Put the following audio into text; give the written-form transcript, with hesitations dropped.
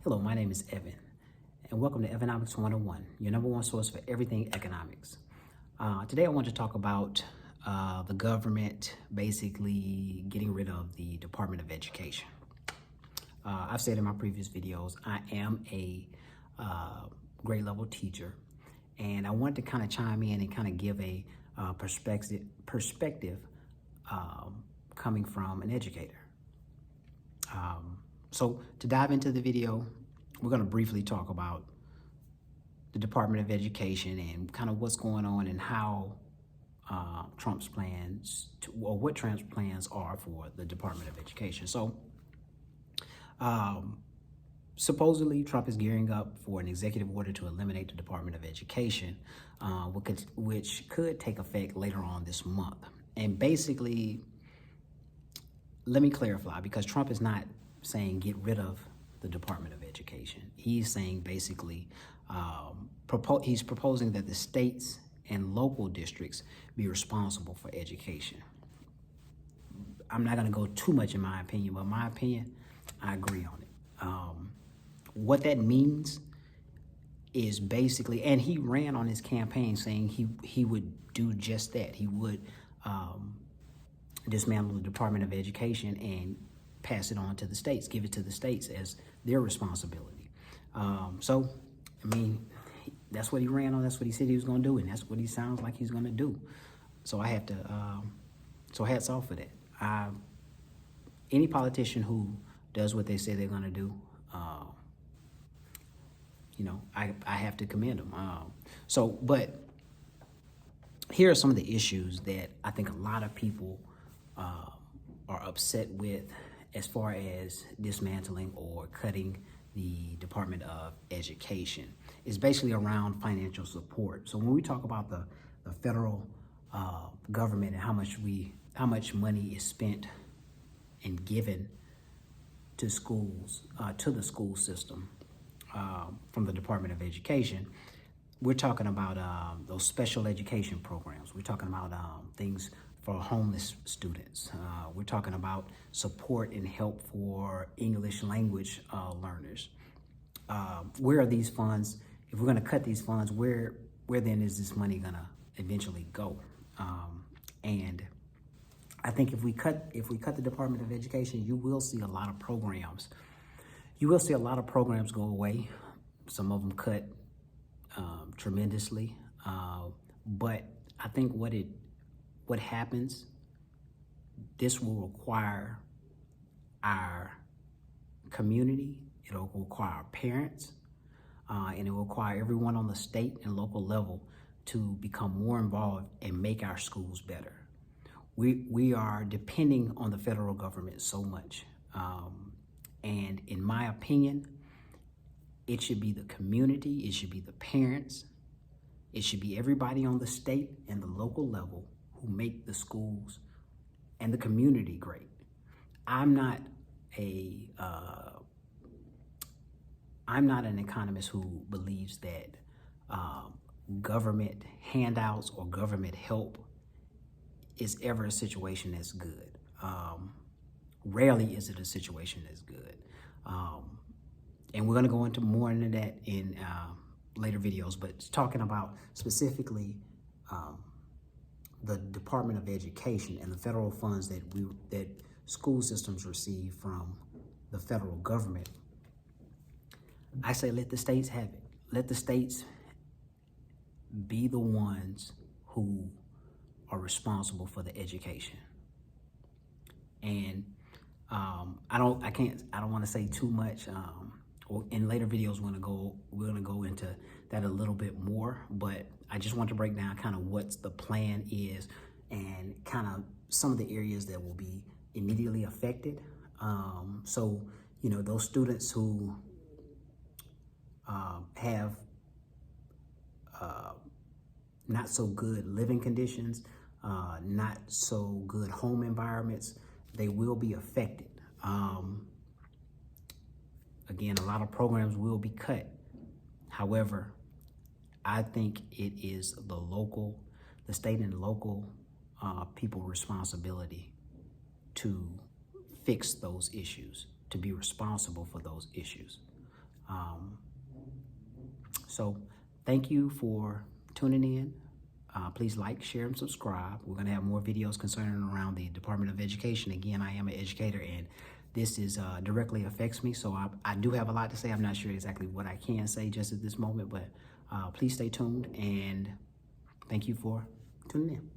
Hello, my name is Evan, and welcome to Economics 101, your number one source for everything economics. Today I want to talk about the government basically getting rid of the Department of Education. I've said in my previous videos, I am a grade level teacher, and I want to kind of chime in and kind of give a perspective coming from an educator. So to dive into the video, we're going to briefly talk about the Department of Education and kind of what's going on and how Trump's plans, or what Trump's plans are for the Department of Education. So supposedly Trump is gearing up for an executive order to eliminate the Department of Education, which could take effect later on this month. And basically, let me clarify, because Trump is not saying get rid of the Department of Education. He's saying basically, he's proposing that the states and local districts be responsible for education. I'm not going to go too much in my opinion, but my opinion, I agree on it. What that means is basically, and he ran on his campaign saying he would do just that. He would dismantle the Department of Education and pass it on to the states, give it to the states as their responsibility. So, I mean, that's what he ran on, that's what he said he was gonna do, and that's what he sounds like he's gonna do. So I have to, so hats off for that. Any politician who does what they say they're gonna do, I have to commend them. But here are some of the issues that I think a lot of people are upset with as far as dismantling or cutting the Department of Education. It's basically around financial support. So when we talk about the federal government and how much money is spent and given to schools, to the school system from the Department of Education, we're talking about those special education programs. We're talking about things for homeless students. We're talking about support and help for English language learners. Where are these funds? If we're going to cut these funds, where then is this money going to eventually go? And I think if we cut the Department of Education, you will see a lot of programs. You will see a lot of programs go away. Some of them cut tremendously. But I think what happens, this will require our community, it'll require our parents, and it will require everyone on the state and local level to become more involved and make our schools better. We are depending on the federal government so much. And in my opinion, it should be the community, it should be the parents, it should be everybody on the state and the local level who make the schools and the community great. I'm not an economist who believes that government handouts or government help is ever a situation that's good. Rarely is it a situation that's good. And we're gonna go into more into that in later videos, but talking about specifically the Department of Education and the federal funds that school systems receive from the federal government, I say let the states have it. Let the states be the ones who are responsible for the education. And I don't want to say too much. Or in later videos, we're gonna go into that a little bit more. But I just want to break down kind of what the plan is and kind of some of the areas that will be immediately affected. So those students who have not so good living conditions, not so good home environments, they will be affected. Again, a lot of programs will be cut. However, I think it is the state and local people's responsibility to fix those issues, to be responsible for those issues. So thank you for tuning in. Please like, share, and subscribe. We're going to have more videos concerning around the Department of Education. Again, I am an educator, and this is directly affects me. So I do have a lot to say. I'm not sure exactly what I can say just at this moment, but please stay tuned, and thank you for tuning in.